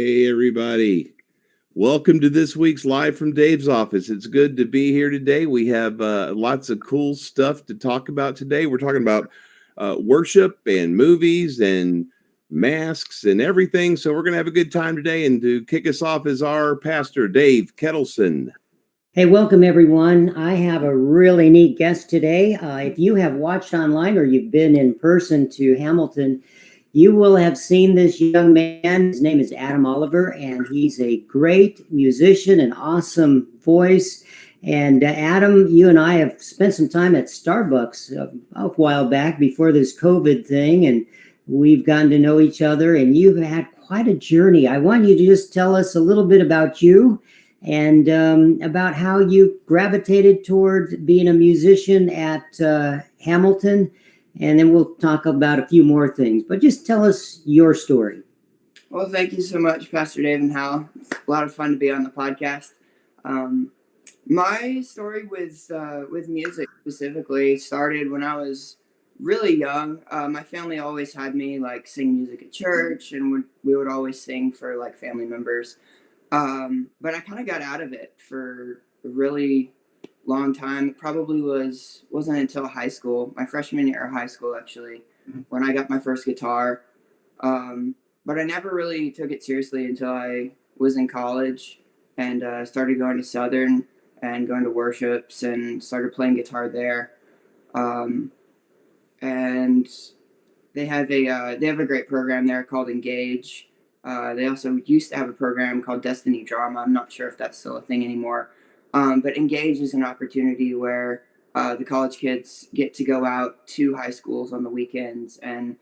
Hey, everybody. Welcome to this week's Live from Dave's office. It's good to be here today. We have lots of cool stuff to talk about today. We're talking about worship and movies and masks and everything. So we're going to have a good time today. And to kick us off is our pastor, Dave Kettleson. Hey, welcome everyone. I have a really neat guest today. If you have watched online or you've been in person to Hamilton, you will have seen this young man. His name is Adam Oliver, and he's a great musician, an awesome voice. And Adam, you and I have spent some time at Starbucks a while back before this COVID thing, and we've gotten to know each other, and you've had quite a journey. I want you to just tell us a little bit about you and about how you gravitated toward being a musician at Hamilton. And then we'll talk about a few more things. But just tell us your story. Well, thank you so much, Pastor Dave and Hal. It's a lot of fun to be on the podcast. My story with music specifically started when I was really young. My family always had me like sing music at church, and we would always sing for like family members. But I kind of got out of it for a really long time. It probably wasn't until high school, my freshman year of high school, actually, when I got my first guitar. But I never really took it seriously until I was in college and started going to Southern and going to worships and started playing guitar there. And they have a great program there called Engage. They also used to have a program called Destiny Drama. I'm not sure if that's still a thing anymore. But Engage is an opportunity where the college kids get to go out to high schools on the weekends. And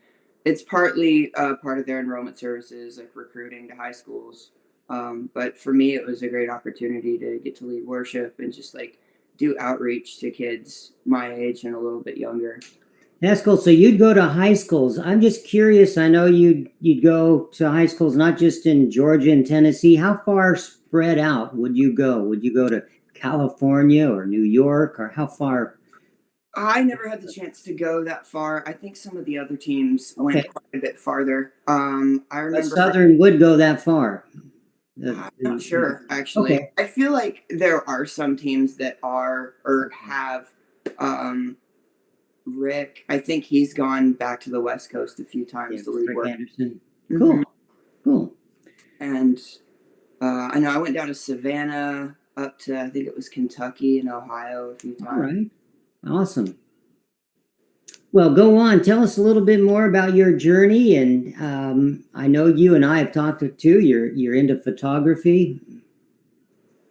it's partly part of their enrollment services, like recruiting to high schools. But for me, it was a great opportunity to get to lead worship and just like do outreach to kids my age and a little bit younger. That's cool. So you'd go to high schools. I'm just curious. I know you'd go to high schools, not just in Georgia and Tennessee. How far spread out would you go? Would you go to California or New York, or how far? I never had the chance to go that far. I think some of the other teams went quite a bit farther. I remember Southern would go that far. I'm not sure, actually. Okay. I feel like there are some teams that are or have. Rick, I think he's gone back to the West Coast a few times to lead work. Anderson. Cool, cool. And I know I went down to Savannah, up to I think it was Kentucky and Ohio a few times. All right, awesome. Well, go on. Tell us a little bit more about your journey. And I know you and I have talked too. You're into photography.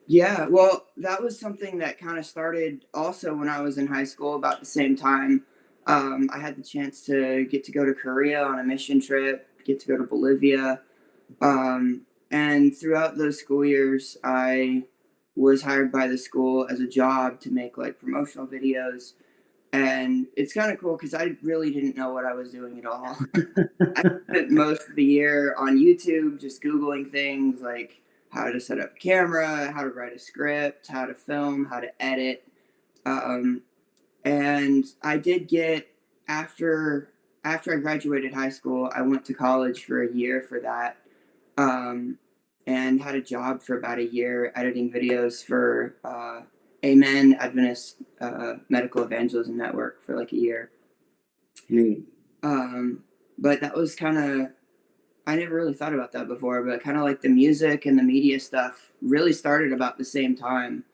Yeah, well, that was something that kind of started also when I was in high school about the same time. I had the chance to get to go to Korea on a mission trip, get to go to Bolivia. And throughout those school years, I was hired by the school as a job to make like promotional videos. And it's kind of cool because I really didn't know what I was doing at all. I spent most of the year on YouTube just Googling things like how to set up a camera, how to write a script, how to film, how to edit. And I did get, after I graduated high school, I went to college for a year for that, and had a job for about a year editing videos for Amen Adventist Medical Evangelism Network for like a year. But that was kind of, I never really thought about that before, but kind of like the music and the media stuff really started about the same time.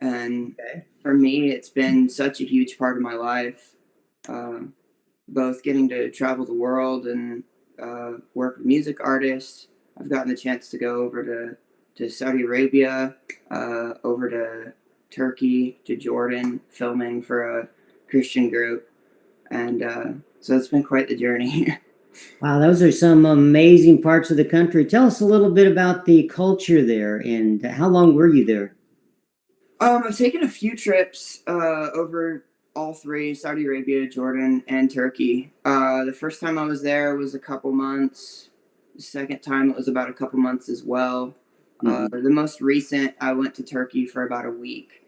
And for me, it's been such a huge part of my life, both getting to travel the world and work with music artists. I've gotten the chance to go over to Saudi Arabia, over to Turkey, to Jordan, filming for a Christian group. And so it's been quite the journey. Wow, those are some amazing parts of the country. Tell us a little bit about the culture there, and how long were you there? I've taken a few trips over all three, Saudi Arabia, Jordan, and Turkey. The first time I was there was a couple months. The second time it was about a couple months as well. The most recent, I went to Turkey for about a week.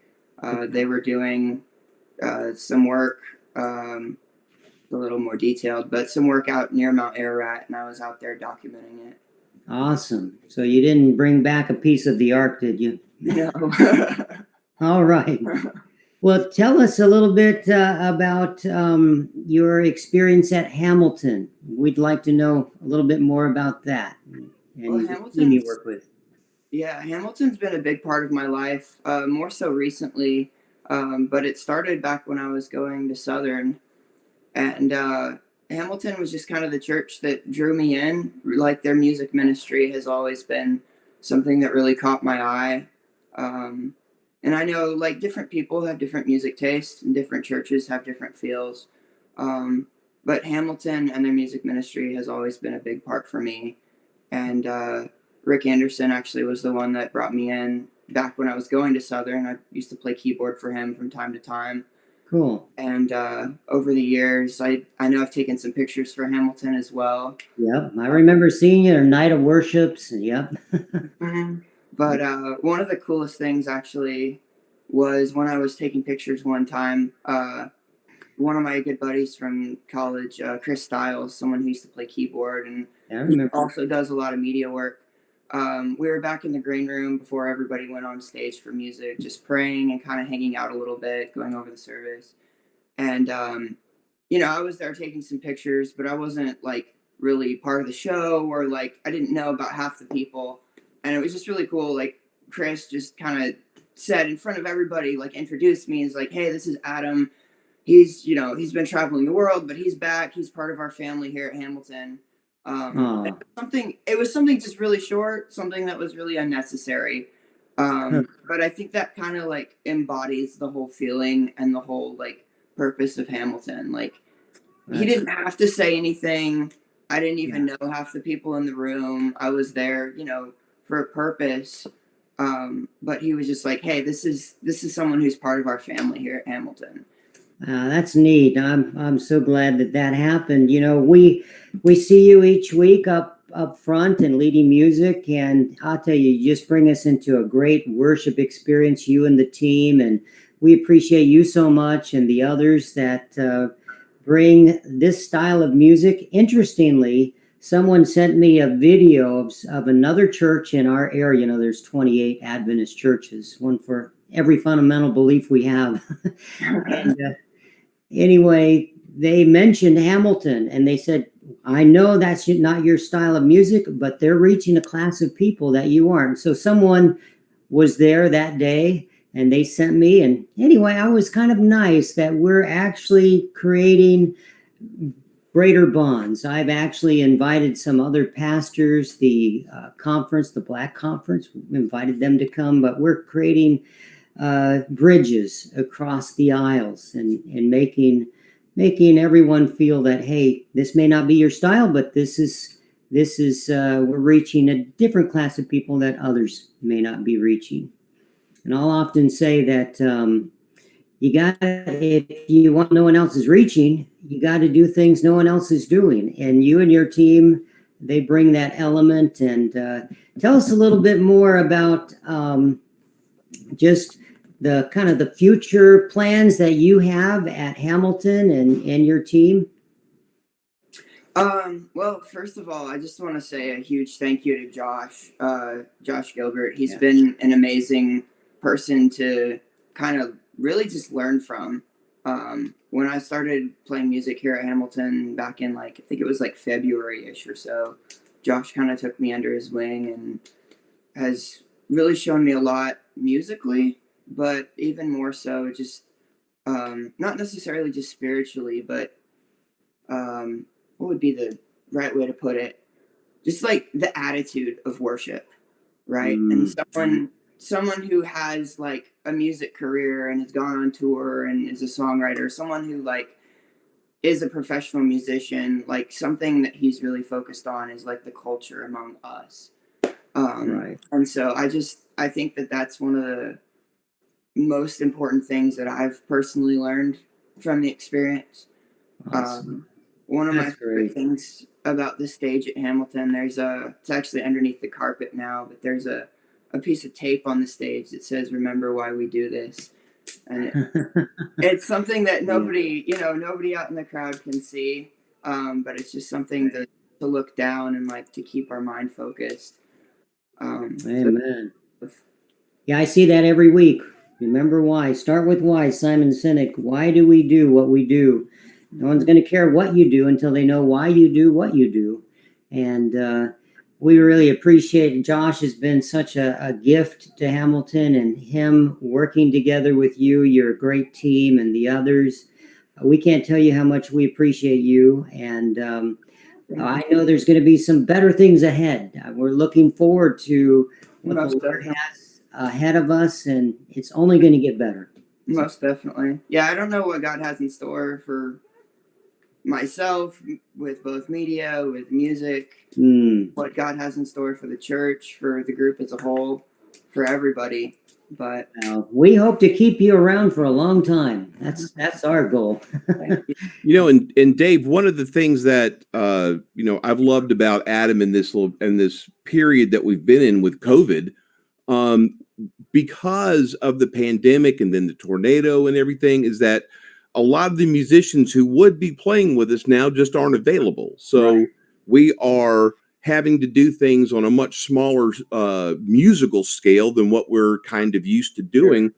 They were doing some work, a little more detailed, but some work out near Mount Ararat, and I was out there documenting it. Awesome. So you didn't bring back a piece of the ark, did you? No. All right. Well, tell us a little bit about your experience at Hamilton. We'd like to know a little bit more about that Well, and the team you work with. Hamilton's been a big part of my life, more so recently, but it started back when I was going to Southern, and Hamilton was just kind of the church that drew me in. Like their music ministry has always been something that really caught my eye. Um, and I know like different people have different music tastes, and different churches have different feels. Um, but Hamilton and their music ministry has always been a big part for me. And Rick Anderson actually was the one that brought me in back when I was going to Southern. I used to play keyboard for him from time to time. Cool. And over the years, I know I've taken some pictures for Hamilton as well. Yep, I remember seeing you at Night of Worships. Yep. But one of the coolest things actually was when I was taking pictures one time. One of my good buddies from college, Chris Stiles, someone who used to play keyboard and also does a lot of media work. We were back in the green room before everybody went on stage for music, just praying and kind of hanging out a little bit, going over the service. And, I was there taking some pictures, but I wasn't like really part of the show or like I didn't know about half the people. And it was just really cool. Like Chris just kind of said in front of everybody, like introduced me as like, hey, this is Adam. He's been traveling the world, but he's back. He's part of our family here at Hamilton. It was something just really short, something that was really unnecessary. But I think that kind of like embodies the whole feeling and the whole like purpose of Hamilton. Like he didn't have to say anything. I didn't even know half the people in the room. I was there, for a purpose. But he was just like, hey, this is someone who's part of our family here at Hamilton. That's neat. I'm so glad that happened. We see you each week up front and leading music, and I'll tell you, you just bring us into a great worship experience, you and the team, and we appreciate you so much and the others that bring this style of music. Interestingly, someone sent me a video of another church in our area. There's 28 Adventist churches, one for every fundamental belief we have. And anyway, they mentioned Hamilton and they said, I know that's not your style of music, but they're reaching a class of people that you aren't. So someone was there that day and they sent me. And anyway, I was kind of nice that we're actually creating greater bonds. I've actually invited some other pastors, the conference, the Black Conference, invited them to come, but we're creating bridges across the aisles and making everyone feel that, hey, this may not be your style, but this is we're reaching a different class of people that others may not be reaching. And I'll often say that if you want no one else is reaching, you got to do things no one else is doing. And you and your team, they bring that element. And tell us a little bit more about just the kind of the future plans that you have at Hamilton and your team. Well, first of all, I just want to say a huge thank you to Josh Gilbert. He's been an amazing person to kind of really just learn from. When I started playing music here at Hamilton back in I think it was February-ish or so, Josh kind of took me under his wing and has really shown me a lot musically, but even more so just not necessarily just spiritually, but what would be the right way to put it? Just like the attitude of worship, right? And someone who has like a music career and has gone on tour and is a songwriter, someone who is a professional musician, something that he's really focused on is the culture among us. Right. And so I think that that's one of the most important things that I've personally learned from the experience. Awesome. One of my favorite things about the stage at Hamilton, it's actually underneath the carpet now, but there's a piece of tape on the stage that says, "Remember why we do this." And it's something that nobody out in the crowd can see. But it's just something that to look down and like to keep our mind focused. Amen. Yeah, I see that every week. Remember why. Start with why, Simon Sinek. Why do we do what we do? No one's going to care what you do until they know why you do what you do. And we really appreciate it. Josh has been such a gift to Hamilton, and him working together with you. You're a great team, and the others. We can't tell you how much we appreciate you. And I know there's going to be some better things ahead. We're looking forward to what the Lord has ahead of us, and it's only going to get better. Most definitely. Yeah, I don't know what God has in store for myself with both media, with music, what God has in store for the church, for the group as a whole, for everybody. But we hope to keep you around for a long time. That's our goal. And Dave, one of the things that I've loved about Adam in this period that we've been in with COVID, because of the pandemic and then the tornado and everything, is that a lot of the musicians who would be playing with us now just aren't available. So we are having to do things on a much smaller musical scale than what we're kind of used to doing. Sure.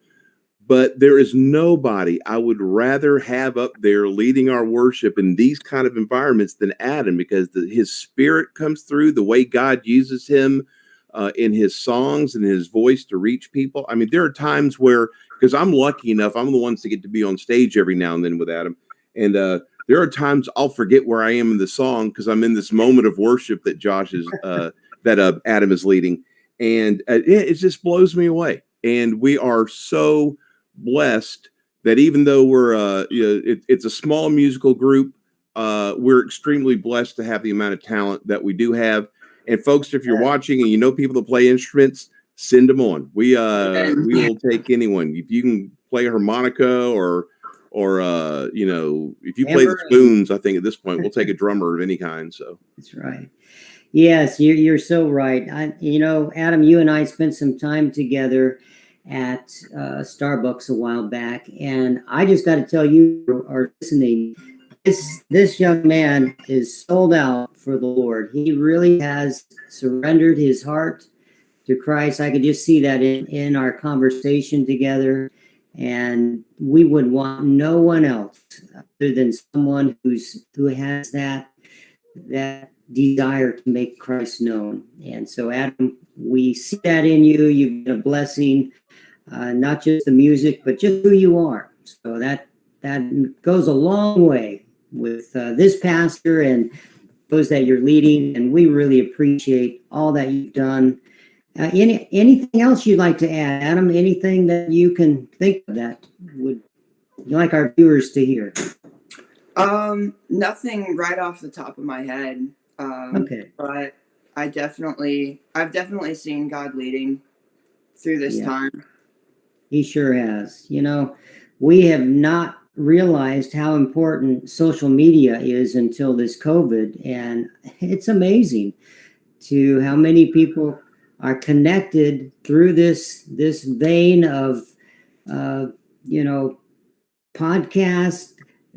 But there is nobody I would rather have up there leading our worship in these kind of environments than Adam, because his spirit comes through, the way God uses him in his songs and his voice to reach people. I mean, there are times where, because I'm lucky enough, I'm the ones that get to be on stage every now and then with Adam. And there are times I'll forget where I am in the song because I'm in this moment of worship that Adam is leading. And it just blows me away. And we are so blessed that even though we're, it's a small musical group, we're extremely blessed to have the amount of talent that we do have. And folks, if you're watching and you know people that play instruments, send them on. We will take anyone. If you can play a harmonica or if you play the spoons, I think at this point we'll take a drummer of any kind. So that's right. Yes, you're so right. Adam, you and I spent some time together at Starbucks a while back, and I just got to tell you, are listening, this young man is sold out for the Lord. He really has surrendered his heart to Christ. I could just see that in our conversation together. And we would want no one else other than someone who has that desire to make Christ known. And so, Adam, we see that in you. You've been a blessing, not just the music, but just who you are. So that goes a long way with this pastor and those that you're leading. And we really appreciate all that you've done. Anything else you'd like to add, Adam? Anything that you can think of that would you like our viewers to hear? Nothing right off the top of my head. Okay. But I've definitely seen God leading through this time. He sure has. We have not realized how important social media is until this COVID, and it's amazing to how many people are connected through this vein of podcasts.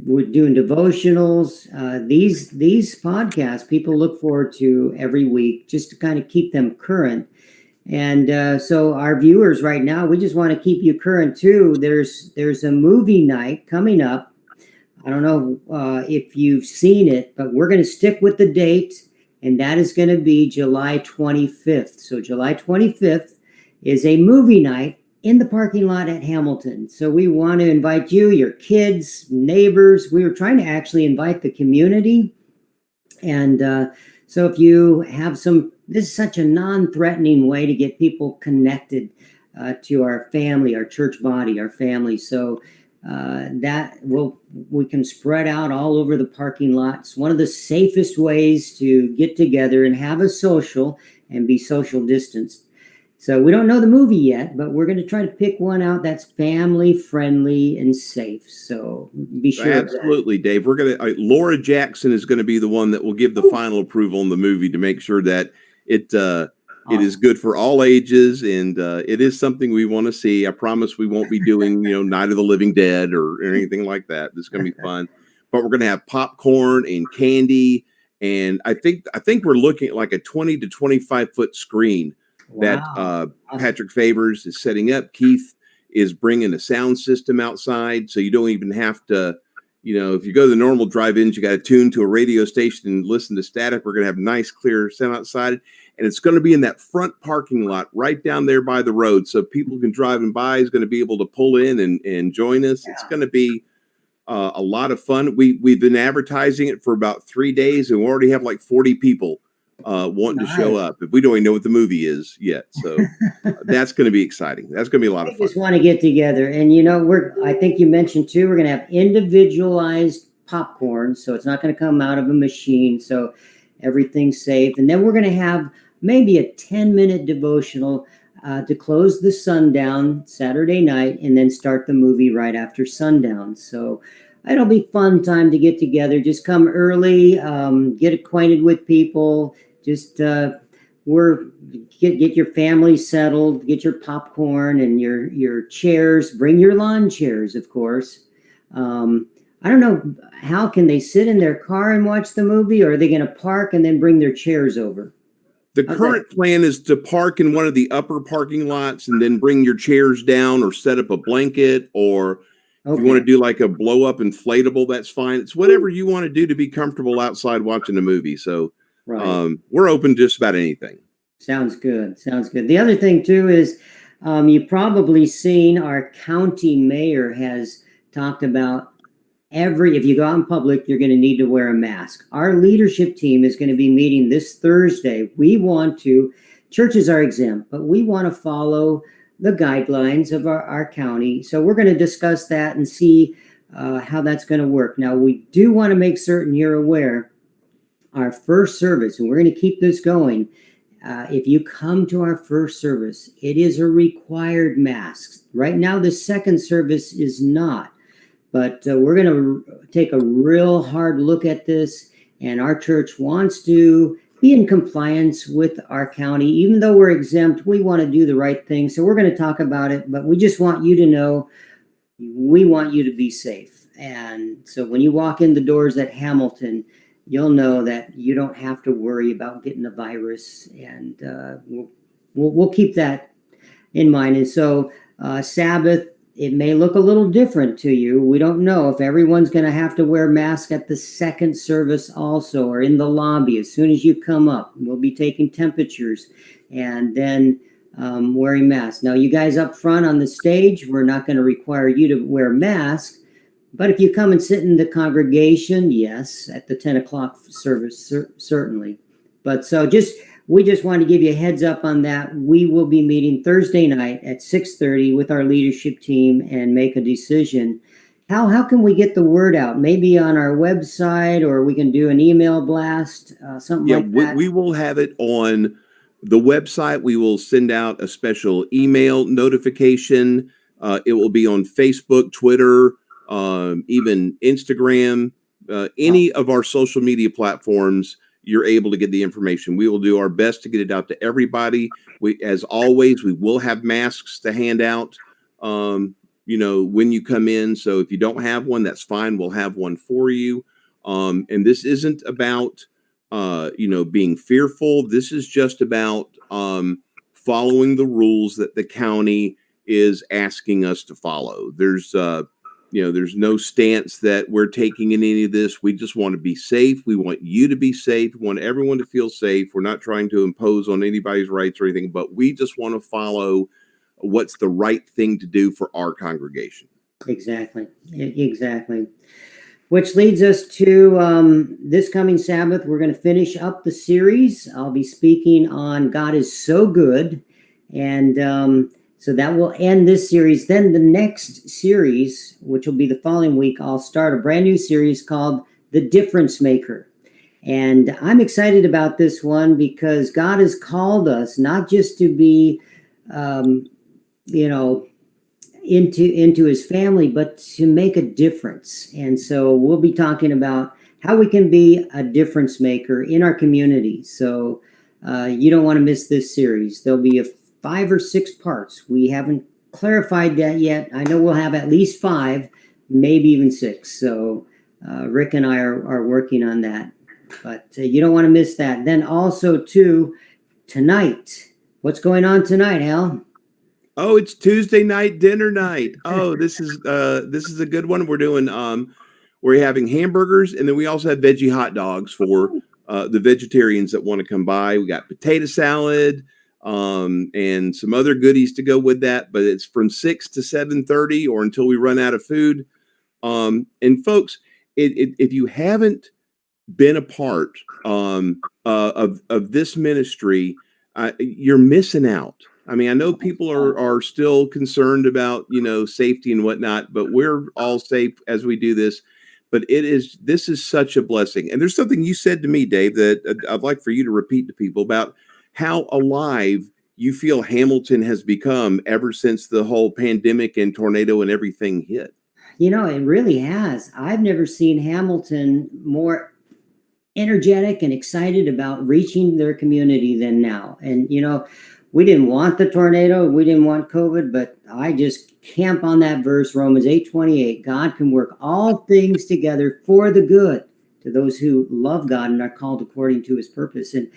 We're doing devotionals. These podcasts people look forward to every week just to kind of keep them current. And so our viewers right now, we just want to keep you current too. There's a movie night coming up. I don't know if you've seen it, but we're going to stick with the date. And that is going to be July 25th. So July 25th is a movie night in the parking lot at Hamilton. So we want to invite you, your kids, neighbors. We were trying to actually invite the community. And so if you have this is such a non-threatening way to get people connected to our family, our church body, our family. So we can spread out all over the parking lot. It's one of the safest ways to get together and have a social and be social distanced. So we don't know the movie yet, but we're going to try to pick one out that's family friendly and safe. So be sure. Absolutely, Dave. We're going to. Laura Jackson is going to be the one that will give the final approval on the movie to make sure that it is good for all ages, and it is something we want to see. I promise we won't be doing Night of the Living Dead or anything like that. This is going to be fun, but we're going to have popcorn and candy And I think we're looking at like a 20 to 25-foot screen that Wow. Awesome. Patrick Favors is setting up. Keith is bringing a sound system outside, so you don't even have to, if you go to the normal drive-ins, you got to tune to a radio station and listen to static. We're going to have nice, clear sound outside, and it's going to be in that front parking lot right down there by the road, so people can drive and by is going to be able to pull in and join us. Yeah. It's going to be a lot of fun. We've been advertising it for about 3 days, and we already have like 40 people wanting to show up. But we don't even know what the movie is yet, so that's going to be exciting. That's going to be a lot of fun. I just want to get together, and I think you mentioned too, we're going to have individualized popcorn, so it's not going to come out of a machine, so everything's safe. And then we're going to have maybe a 10-minute devotional to close the sundown Saturday night, and then start the movie right after sundown. So it'll be fun time to get together. Just come early, get acquainted with people. Just get your family settled, get your popcorn and your chairs. Bring your lawn chairs, of course. I don't know, how can they sit in their car and watch the movie, or are they going to park and then bring their chairs over? The current plan is to park in one of the upper parking lots and then bring your chairs down, or set up a blanket, or if you want to do like a blow up inflatable, that's fine. It's whatever you want to do to be comfortable outside watching a movie. So we're open to just about anything. Sounds good. Sounds good. The other thing too is you've probably seen our county mayor has talked about if you go out in public, you're going to need to wear a mask. Our leadership team is going to be meeting this Thursday. Churches are exempt, but we want to follow the guidelines of our county. So we're going to discuss that and see how that's going to work. Now, we do want to make certain you're aware, our first service, and we're going to keep this going. If you come to our first service, it is a required mask. Right now, the second service is not. But we're going to take a real hard look at this, and our church wants to be in compliance with our county. Even though we're exempt, we want to do the right thing. So we're going to talk about it, but we just want you to know we want you to be safe. And so when you walk in the doors at Hamilton, you'll know that you don't have to worry about getting the virus, and we'll keep that in mind. And so Sabbath, it may look a little different to you. We don't know if everyone's going to have to wear masks at the second service also, or in the lobby. As soon as you come up, we'll be taking temperatures and then wearing masks. Now, you guys up front on the stage, we're not going to require you to wear masks. But if you come and sit in the congregation, yes, at the 10 o'clock service, certainly. But we just want to give you a heads up on that. We will be meeting Thursday night at 6:30 with our leadership team and make a decision. How can we get the word out? Maybe on our website, or we can do an email blast, something like that. We will have it on the website. We will send out a special email notification. It will be on Facebook, Twitter, even Instagram, any of our social media platforms. You're able to get the information. We will do our best to get it out to everybody. As always, we will have masks to hand out, when you come in. So if you don't have one, that's fine. We'll have one for you. And this isn't about, being fearful. This is just about following the rules that the county is asking us to follow. There's no stance that we're taking in any of this. We just want to be safe. We want you to be safe. We want everyone to feel safe. We're not trying to impose on anybody's rights or anything, but we just want to follow what's the right thing to do for our congregation. Exactly. Which leads us to this coming Sabbath. We're going to finish up the series. I'll be speaking on God is so good. And so that will end this series. Then the next series, which will be the following week, I'll start a brand new series called The Difference Maker. And I'm excited about this one because God has called us not just to be, into his family, but to make a difference. And so we'll be talking about how we can be a difference maker in our community. So you don't want to miss this series. There'll be 5 or 6 parts. We haven't clarified that yet. I know we'll have at least 5, maybe even 6. So Rick and I are working on that. But you don't want to miss that. Then also, too, tonight. What's going on tonight, Hal? Oh, it's Tuesday night dinner night. Oh, this is a good one. We're having hamburgers, and then we also have veggie hot dogs for the vegetarians that want to come by. We got potato salad, and some other goodies to go with that. But it's from 6 to 7:30 or until we run out of food. And folks, if you haven't been a part of this ministry, you're missing out. I mean, I know people are still concerned about, safety and whatnot, but we're all safe as we do this. But this is such a blessing. And there's something you said to me, Dave, that I'd like for you to repeat to people about how alive you feel Hamilton has become ever since the whole pandemic and tornado and everything hit. It really has. I've never seen Hamilton more energetic and excited about reaching their community than now. And, we didn't want the tornado, we didn't want COVID, but I just camp on that verse, Romans 8:28. God can work all things together for the good to those who love God and are called according to his purpose. And,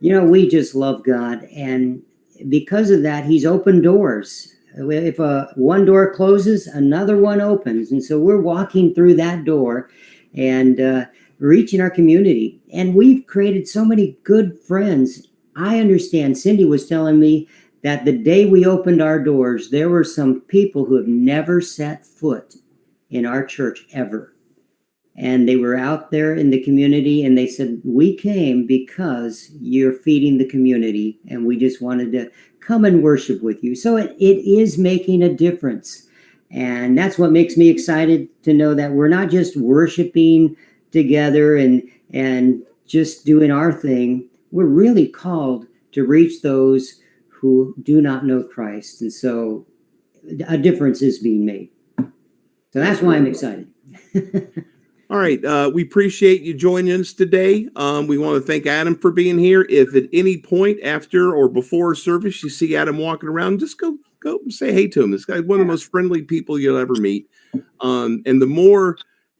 we just love God. And because of that, he's opened doors. If one door closes, another one opens. And so we're walking through that door and reaching our community. And we've created so many good friends. I understand. Cindy was telling me that the day we opened our doors, there were some people who have never set foot in our church ever. And they were out there in the community and they said, we came because you're feeding the community and we just wanted to come and worship with you. So it is making a difference. And that's what makes me excited to know that we're not just worshiping together and just doing our thing. We're really called to reach those who do not know Christ. And so a difference is being made. So that's why I'm excited. All right. We appreciate you joining us today. We want to thank Adam for being here. If at any point after or before service you see Adam walking around, just go and say hey to him. This guy's one of the most friendly people you'll ever meet. And the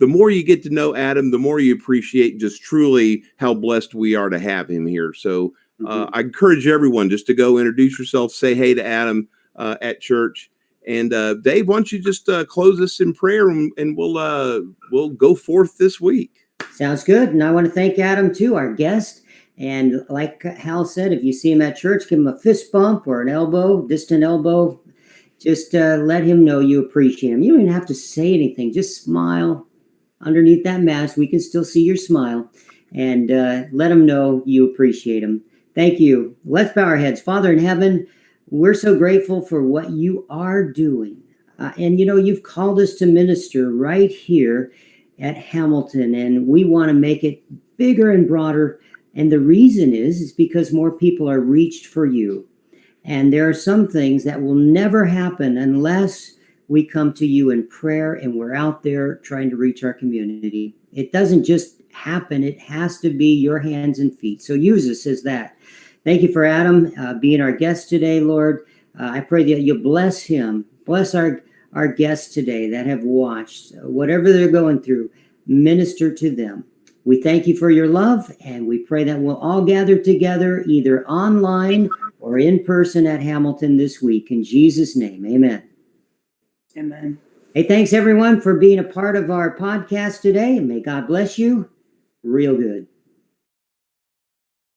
more you get to know Adam, the more you appreciate just truly how blessed we are to have him here. So I encourage everyone just to go introduce yourself, say hey to Adam at church. And Dave, why don't you just close us in prayer and we'll go forth this week. Sounds good. And I want to thank Adam too, our guest. And like Hal said, if you see him at church, give him a fist bump or an elbow, distant elbow. Just let him know you appreciate him. You don't even have to say anything. Just smile. Underneath that mask, we can still see your smile. And let him know you appreciate him. Thank you. Let's bow our heads. Father in heaven, we're so grateful for what you are doing. And you've called us to minister right here at Hamilton, and we want to make it bigger and broader. And the reason is because more people are reached for you. And there are some things that will never happen unless we come to you in prayer and we're out there trying to reach our community. It doesn't just happen. It has to be your hands and feet. So use us as that. Thank you for Adam being our guest today, Lord. I pray that you'll bless him. Bless our guests today that have watched. Whatever they're going through, minister to them. We thank you for your love, and we pray that we'll all gather together either online or in person at Hamilton this week. In Jesus' name, amen. Amen. Hey, thanks everyone for being a part of our podcast today, and may God bless you real good.